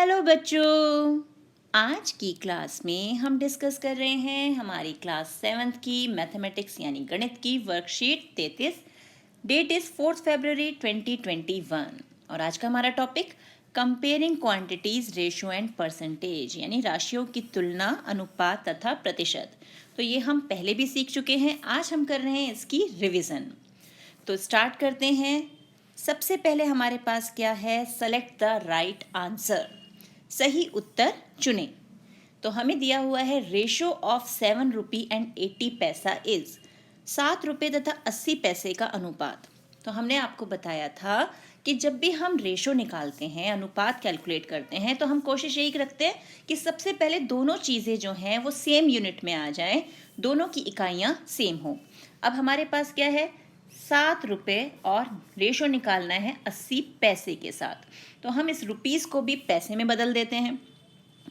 Hello बच्चों, आज की क्लास में हम डिस्कस कर रहे हैं हमारी क्लास 7th की मैथमेटिक्स यानी गणित की वर्कशीट 33। डेट इज़ 4 फरवरी 2021 और आज का हमारा topic comparing quantities ratio and percentage यानी राशियों की तुलना, अनुपात तथा प्रतिशत। तो ये हम पहले भी सीख चुके हैं, आज हम कर रहे हैं इसकी रिविज़न। तो स्टार्ट करते हैं। सबसे पहले हमारे पास क्या है, सेलेक्ट द राइट आंसर, सही उत्तर चुने। तो हमें दिया हुआ है रेशो ऑफ 7 रुपी एंड 80 पैसा इज 7 रुपये तथा 80 पैसे का अनुपात। तो हमने आपको बताया था कि जब भी हम रेशो निकालते हैं, अनुपात कैलकुलेट करते हैं, तो हम कोशिश यही रखते हैं कि सबसे पहले दोनों चीज़ें जो हैं वो सेम यूनिट में आ जाएं, दोनों की इकाइयाँ सेम हों। अब हमारे पास क्या है, 7 रुपये और रेशो निकालना है 80 पैसे के साथ। तो हम इस रुपीज़ को भी पैसे में बदल देते हैं।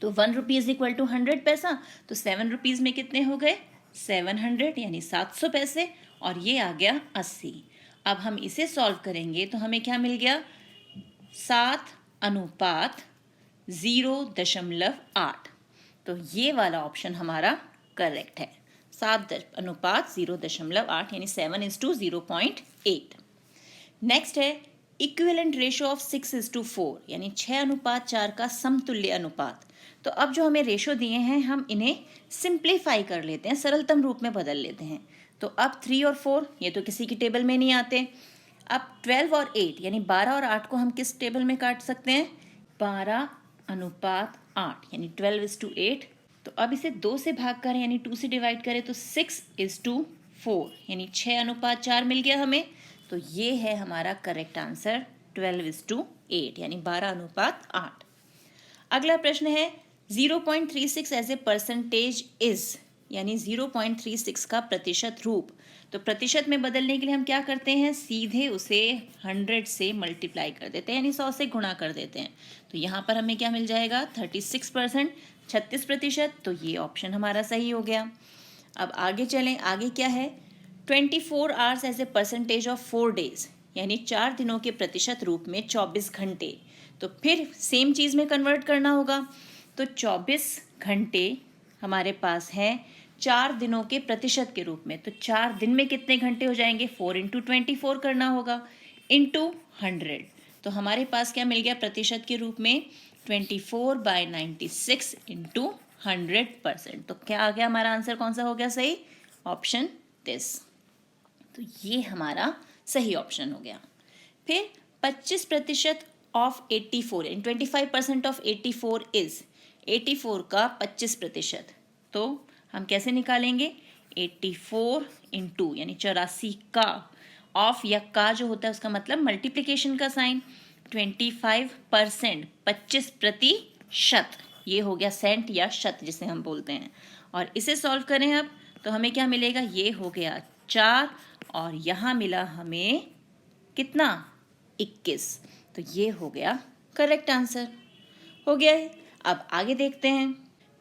तो 1 रुपी इज इक्वल टू 100 पैसा, तो 7 रुपीज़ में कितने हो गए, 700 यानी 700 पैसे, और ये आ गया 80। अब हम इसे सॉल्व करेंगे तो हमें क्या मिल गया, 7 अनुपात 0.8। तो ये वाला ऑप्शन हमारा करेक्ट है, 7 अनुपात 0.8 यानी 7:0.8। नेक्स्ट है इक्विवेलेंट रेशो ऑफ 6:4 यानी 6:4 का समतुल्य अनुपात। तो अब जो हमें रेशो दिए हैं हम इन्हें सिंप्लीफाई कर लेते हैं, सरलतम रूप में बदल लेते हैं। तो अब 3 और 4 ये तो किसी की टेबल में नहीं आते। अब 12 और 8 यानी 12 और 8 को हम किस टेबल में काट सकते हैं, 12:8 यानी 12:8। तो अब इसे 2 से भाग करें यानी 2 से डिवाइड करें तो 6:4 यानी 6:4 मिल गया हमें। तो ये है हमारा करेक्ट आंसर 12:8 यानी 12:8। अगला प्रश्न है 0.36 एज ए परसेंटेज इज यानी 0.36 का प्रतिशत रूप। तो प्रतिशत में बदलने के लिए हम क्या करते हैं, सीधे उसे 100 से मल्टीप्लाई कर देते हैं यानी 100 से गुणा कर देते हैं। तो यहाँ पर हमें क्या मिल जाएगा, 36%, 36%। तो ये ऑप्शन हमारा सही हो गया। अब आगे चलें, आगे क्या है, 24 hours as a percentage of 4 days यानी 4 दिनों के प्रतिशत रूप में 24 घंटे। तो फिर सेम चीज़ में कन्वर्ट करना होगा। तो 24 घंटे हमारे पास हैं 4 दिनों के प्रतिशत के रूप में। तो 4 दिन में कितने घंटे हो जाएंगे, 4 × 24 करना होगा इंटू 100। तो हमारे पास क्या मिल गया प्रतिशत के रूप में, 24/96 इंटू 100%। तो क्या आ गया हमारा आंसर, कौन सा हो गया सही, ऑप्शन दिस। तो ये हमारा सही ऑप्शन हो गया। फिर 25% ऑफ 84 यानी 25% ऑफ 84 इज 84 का 25%। तो हम कैसे निकालेंगे, 84 इंटू यानी 84 का, ऑफ या का जो होता है उसका मतलब मल्टीप्लिकेशन का साइन, 25%, 25%, ये हो गया सेंट या शत जिसे हम बोलते हैं। और इसे सॉल्व करें अब तो हमें क्या मिलेगा, ये हो गया 4 और यहाँ मिला हमें कितना, 21। तो ये हो गया करेक्ट आंसर, हो गया है। अब आगे देखते हैं।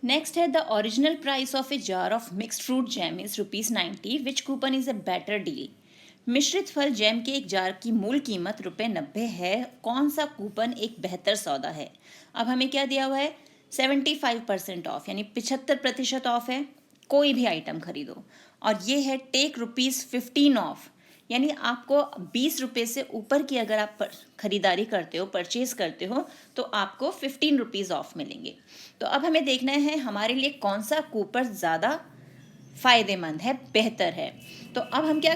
नेक्स्ट है the original price of a jar of mixed fruit jam is ₹90 which coupon is a better deal. मिश्रित फल जैम के एक जार की मूल कीमत ₹90 है, कौन सा कूपन एक बेहतर सौदा है। अब हमें क्या दिया हुआ है, 75% ऑफ यानी 75% ऑफ है, कोई भी आइटम खरीदो। और ये है टेक ₹15 ऑफ यानी आपको 20 रुपये से ऊपर की अगर आप खरीदारी करते हो, परचेज करते हो, तो आपको 15 रुपीज़ ऑफ मिलेंगे। तो अब हमें देखना है हमारे लिए कौन सा कूपन ज़्यादा फ़ायदेमंद है, बेहतर है। तो अब हम क्या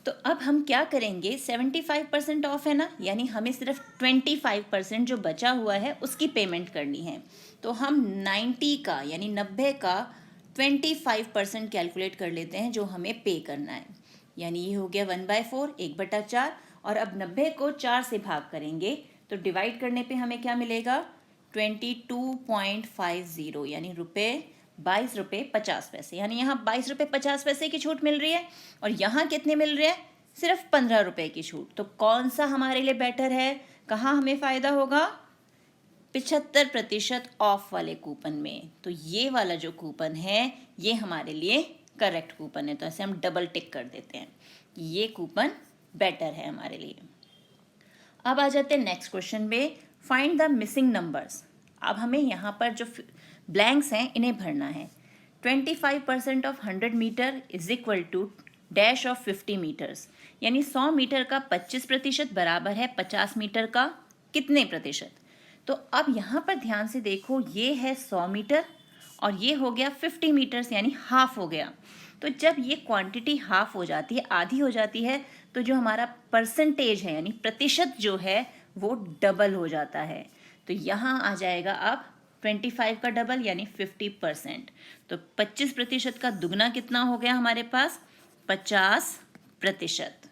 तो अब हम क्या करेंगे, 75% ऑफ है ना, यानी हमें सिर्फ 25% जो बचा हुआ है उसकी पेमेंट करनी है। तो हम 90 का यानी 90 का 25% कैलकुलेट कर लेते हैं जो हमें पे करना है। यानी ये हो गया 1/4, 1/4। और अब 90 को 4 से भाग करेंगे तो डिवाइड करने पे हमें क्या मिलेगा, 22.50 यानी 22 रुपये 50 पैसे। यानी यहाँ 22 रुपये 50 पैसे की छूट मिल रही है और यहाँ कितने मिल रहे हैं, सिर्फ 15 रुपए की छूट। तो कौन सा हमारे लिए बेटर है, कहाँ हमें फ़ायदा होगा? 75% ऑफ वाले कूपन में। तो ये वाला जो कूपन है ये हमारे लिए करेक्ट कूपन है, तो ऐसे हम डबल टिक कर देते हैं, ये कूपन बेटर है हमारे लिए। अब आ जाते हैं नेक्स्ट क्वेश्चन पे, फाइंड द मिसिंग नंबर्स। अब हमें यहाँ पर जो ब्लैंक्स हैं इन्हें भरना है। 25% of 100 metre is equal to dash of 50 metres, यानी 100 मीटर का 25% बराबर है 50 मीटर का कितने प्रतिशत। तो अब यहाँ पर ध्यान से देखो, ये है 100 मीटर और ये हो गया 50 मीटर्स, यानी हाफ हो गया। तो जब ये क्वांटिटी हाफ हो जाती है, आधी हो जाती है, तो जो हमारा परसेंटेज है यानी प्रतिशत जो है वो डबल हो जाता है। तो यहाँ आ जाएगा अब 25 का डबल यानी 50%। तो 25% का दुगना कितना हो गया हमारे पास? 50%।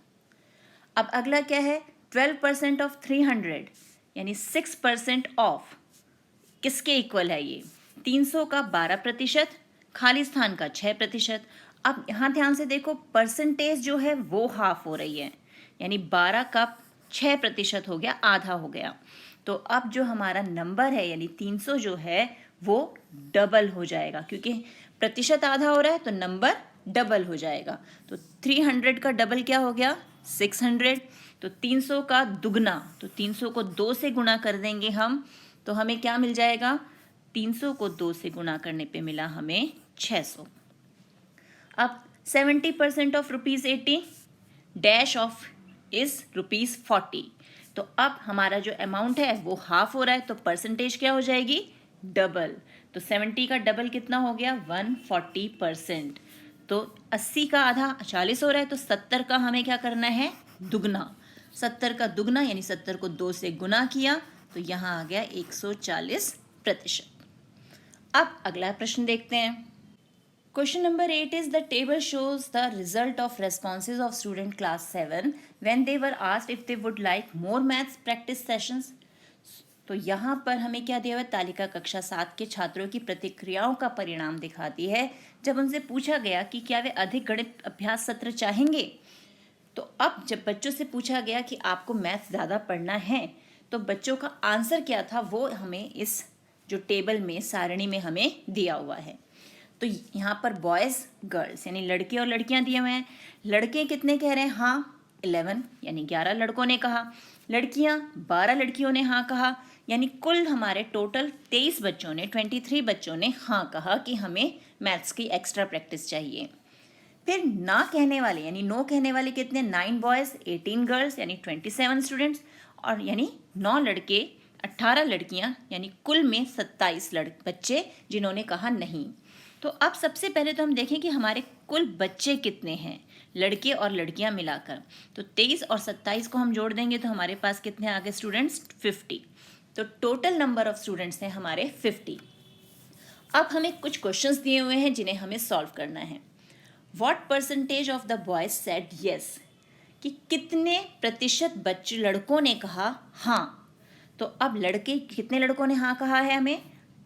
अब अगला क्या है? 12% ऑफ 300 यानी 6% ऑफ किसके इक्वल है ये? 300 का 12%, खाली स्थान का 6%। अब यहाँ ध्यान से देखो, परसेंटेज जो है वो हाफ हो रही है, यानी 12 का 6% हो गया, आधा हो गया। तो अब जो हमारा नंबर है यानी 300 जो है वो डबल हो जाएगा, क्योंकि प्रतिशत आधा हो रहा है तो नंबर डबल हो जाएगा। तो 300 का डबल क्या हो गया? 600। तो 300 का दुगना, तो 300 को 2 से गुणा कर देंगे हम, तो हमें क्या मिल जाएगा? 300 को 2 से गुणा करने पे मिला हमें 600। अब 70% ऑफ ₹80 डैश ऑफ इज ₹40। तो अब हमारा जो अमाउंट है वो हाफ हो रहा है, तो परसेंटेज क्या हो जाएगी? डबल। तो 70 का डबल कितना हो गया? 140%। तो 80 का आधा 40 हो रहा है, तो 70 का हमें क्या करना है? दुगना। 70 का दुगना यानी 70 को 2 से गुना किया, तो यहाँ आ गया 140%। अब अगला प्रश्न देखते हैं। Question number 8 is the table shows the result of responses of student class 7 when they were asked if they would like more maths practice sessions. तो यहाँ पर हमें क्या दिया हुआ है? तालिका कक्षा 7 के छात्रों की प्रतिक्रियाओं का परिणाम दिखाती है जब उनसे पूछा गया कि क्या वे अधिक गणित अभ्यास सत्र चाहेंगे। तो अब जब बच्चों से पूछा गया कि आपको मैथ्स ज़्यादा पढ़ना है, तो बच्चों का आंसर क्या था वो हमें इस जो टेबल में सारणी में हमें दिया हुआ है। तो यहाँ पर बॉयज़ गर्ल्स यानी लड़के और लड़कियाँ दिए हुए हैं। लड़के कितने कह रहे हैं? हाँ 11 यानी 11 लड़कों ने कहा। लड़कियाँ 12 लड़कियों ने हाँ कहा, यानी कुल हमारे टोटल 23 बच्चों ने 23 बच्चों ने हाँ कहा कि हमें मैथ्स की एक्स्ट्रा प्रैक्टिस चाहिए। फिर ना कहने वाले यानी नो कहने वाले कितने? 9 बॉयज़ 18 गर्ल्स यानी 27 स्टूडेंट्स, और यानी 9 लड़के 18 लड़कियाँ, यानी कुल में 27 बच्चे जिन्होंने कहा नहीं। तो अब सबसे पहले तो हम देखें कि हमारे कुल बच्चे कितने हैं लड़के और लड़कियां मिलाकर। तो 23 और 27 को हम जोड़ देंगे तो हमारे पास कितने आ गए स्टूडेंट्स? 50। तो टोटल नंबर ऑफ स्टूडेंट्स हैं हमारे 50। अब हमें कुछ क्वेश्चंस दिए हुए हैं जिन्हें हमें सॉल्व करना है। What percentage of the boys said yes, कि कितने प्रतिशत बच्चे लड़कों ने कहा हाँ। तो अब लड़के कितने लड़कों ने हाँ कहा है? हमें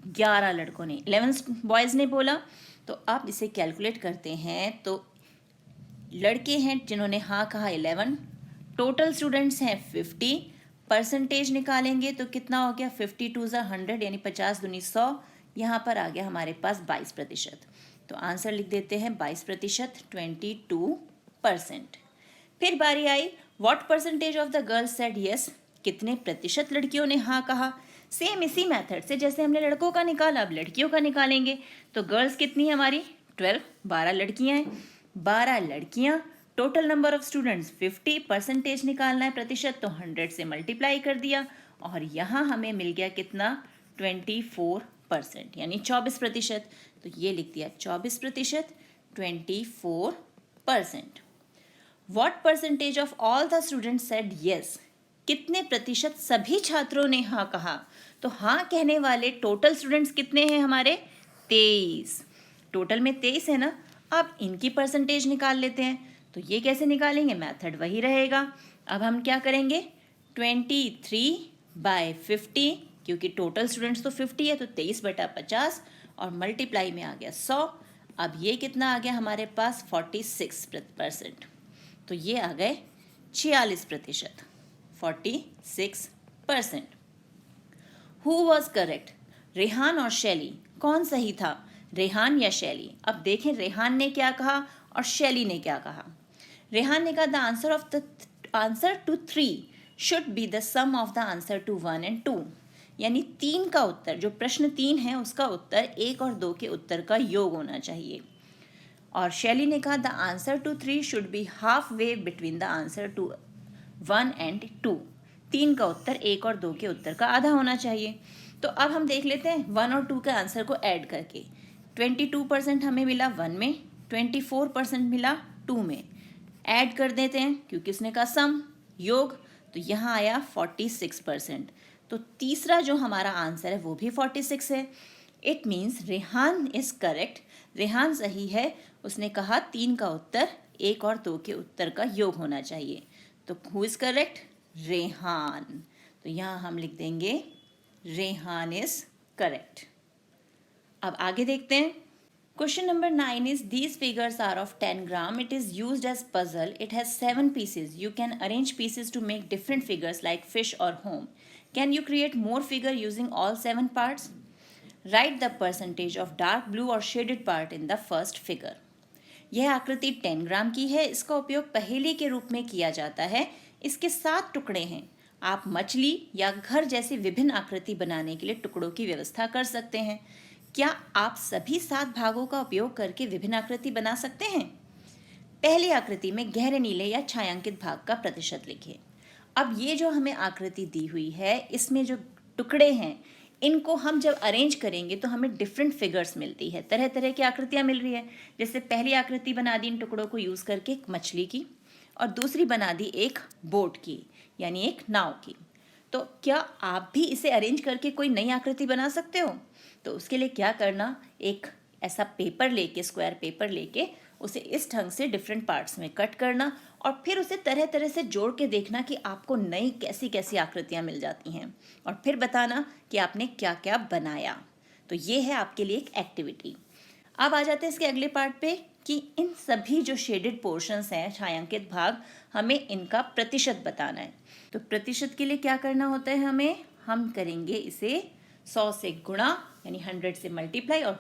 11 लड़कों ने, 11 बॉयज़ ने बोला। तो आप इसे कैलकुलेट करते हैं तो लड़के हैं जिन्होंने हाँ कहा 11, टोटल स्टूडेंट्स हैं 50, परसेंटेज निकालेंगे तो कितना हो गया? 52 × 100 यानी 50 दूनी 100, यहाँ पर आ गया हमारे पास 22%। तो आंसर लिख देते हैं 22%, 22%। फिर बारी I what percentage of the girls said yes, कितने प्रतिशत लड़कियों ने हाँ कहा। सेम इसी मेथड से जैसे हमने लड़कों का निकाला अब लड़कियों का निकालेंगे। तो गर्ल्स कितनी है हमारी? 12, 12 लड़कियां हैं, 12 लड़कियां, total number of students 50, percentage निकालना है प्रतिशत, तो 100 से मल्टीप्लाई कर दिया और यहाँ हमें मिल गया कितना? 24% यानी 24%। तो ये लिख दिया 24%, 24%। What percentage of all the students said yes, कितने प्रतिशत सभी छात्रों ने हाँ कहा। तो हाँ कहने वाले टोटल स्टूडेंट्स कितने हैं हमारे? 23। टोटल में 23 है ना। अब इनकी परसेंटेज निकाल लेते हैं। तो ये कैसे निकालेंगे? मेथड वही रहेगा। अब हम क्या करेंगे? 23/50, क्योंकि टोटल स्टूडेंट्स तो 50 है तो 23/50 और मल्टीप्लाई में आ गया 100। अब ये कितना आ गया हमारे पास? 46%। तो ये आ गए 46%, 46%। हु वॉज करेक्ट, रेहान और शैली, कौन सही था, रेहान या शैली? अब देखें रेहान ने क्या कहा और शैली ने क्या कहा। रेहान ने कहा the answer to 3 should be the sum of the answer to 1 and 2, यानी 3 का उत्तर, जो प्रश्न 3 है उसका उत्तर 1 और 2 के उत्तर का योग होना चाहिए। और शैली ने कहा the answer to 3 should be half way between the answer to 1 and 2, 3 का उत्तर 1 और 2 के उत्तर का आधा होना चाहिए। तो अब हम देख लेते हैं 1 और 2 के आंसर को ऐड करके। 22% हमें मिला 1 में, 24% मिला 2 में। ऐड कर देते हैं क्योंकि उसने कहा सम, योग, तो यहाँ आया 46%। तो तीसरा जो हमारा आंसर है वो भी 46 है। It means Rehan is correct, Rehan सही है। उसने कहा 3 का उत्तर 1 और 2 के उत्तर का योग होना चाहिए। तो हु इज करेक्ट, रेहान। तो यहाँ हम लिख देंगे रेहान इज करेक्ट। अब आगे देखते हैं। Question number 9 is these figures are of 10 gram. It is used as puzzle. It has 7 pieces. You can arrange pieces to make different figures like fish or home. Can you create more figure using all 7 parts? Write the percentage of dark blue or shaded part in the first figure. यह आकृति 10 ग्राम की है। इसका उपयोग पहेली के रूप में किया जाता है। इसके 7 टुकड़े हैं। आप मछली या घर जैसी विभिन्न आकृति बनाने के लिए टुकड़ों की व्यवस्था कर सकते हैं। क्या आप सभी 7 भागों का उपयोग करके विभिन्न आकृति बना सकते हैं? पहली आकृति में गहरे नीले या छायांकित भाग का प्रतिशत लिखें। अब ये जो हमें आकृति दी हुई है, इसमें जो टुकड़े हैं, इनको हम जब अरेंज करेंगे तो हमें डिफरेंट फिगर्स मिलती है, तरह तरह की आकृतियाँ मिल रही है। जैसे पहली आकृति बना दी इन टुकड़ों को यूज़ करके एक मछली की, और दूसरी बना दी एक बोट की, यानी एक नाव की। तो क्या आप भी इसे अरेंज करके कोई नई आकृति बना सकते हो? तो उसके लिए क्या करना, एक ऐसा पेपर लेके, स्क्वायर पेपर लेके उसे इस ढंग से डिफरेंट पार्ट्स में कट करना और फिर उसे तरह तरह से जोड़ के देखना कि आपको नई कैसी कैसी आकृतियाँ मिल जाती हैं, और फिर बताना कि आपने क्या क्या बनाया। तो ये है आपके लिए एक एक्टिविटी। अब आ जाते हैं इसके अगले पार्ट पे कि इन सभी जो शेडेड पोर्शंस हैं, छायांकित भाग, हमें इनका प्रतिशत बताना है। तो प्रतिशत के लिए क्या करना होता है हम करेंगे इसे 100 से गुणा, यानी 100 से मल्टीप्लाई, और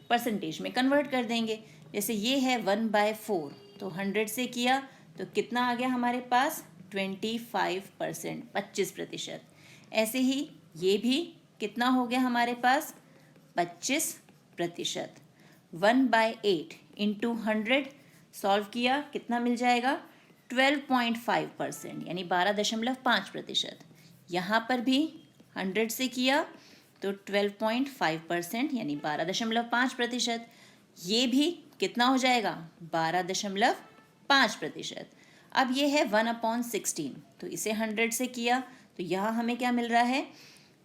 परसेंटेज में कन्वर्ट कर देंगे। जैसे ये है 1/4, तो 100 से किया तो कितना आ गया हमारे पास, 25%, 25%। ऐसे ही ये भी कितना हो गया हमारे पास, 25%। 1/8 इंटू 100 सॉल्व किया, कितना मिल जाएगा, 12.5%, यानी 12.5%। यहाँ पर भी 100 से किया तो 12.5%, यानी 12.5%। ये भी कितना हो जाएगा, 12.5%। अब ये है 1/16, तो इसे 100 से किया तो यहाँ हमें क्या मिल रहा है,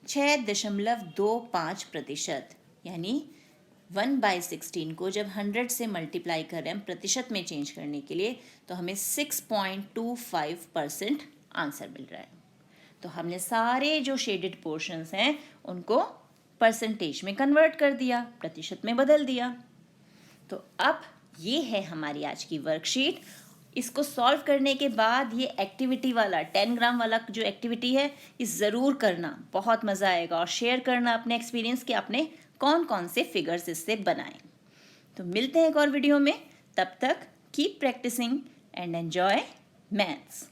6.25%, यानी 1/16 को जब 100 से मल्टीप्लाई कर रहे हैं हम प्रतिशत में चेंज करने के लिए, तो हमें 6.25% आंसर मिल रहा है। तो हमने सारे जो शेडेड पोर्शंस हैं उनको परसेंटेज में कन्वर्ट कर दिया, प्रतिशत में बदल दिया। तो अब ये है हमारी आज की वर्कशीट। इसको सॉल्व करने के बाद ये एक्टिविटी वाला 10 ग्राम वाला जो एक्टिविटी है, ये ज़रूर करना, बहुत मज़ा आएगा, और शेयर करना अपने एक्सपीरियंस कि आपने कौन कौन से फिगर्स इससे बनाए। तो मिलते हैं एक और वीडियो में, तब तक keep practising and enjoy maths.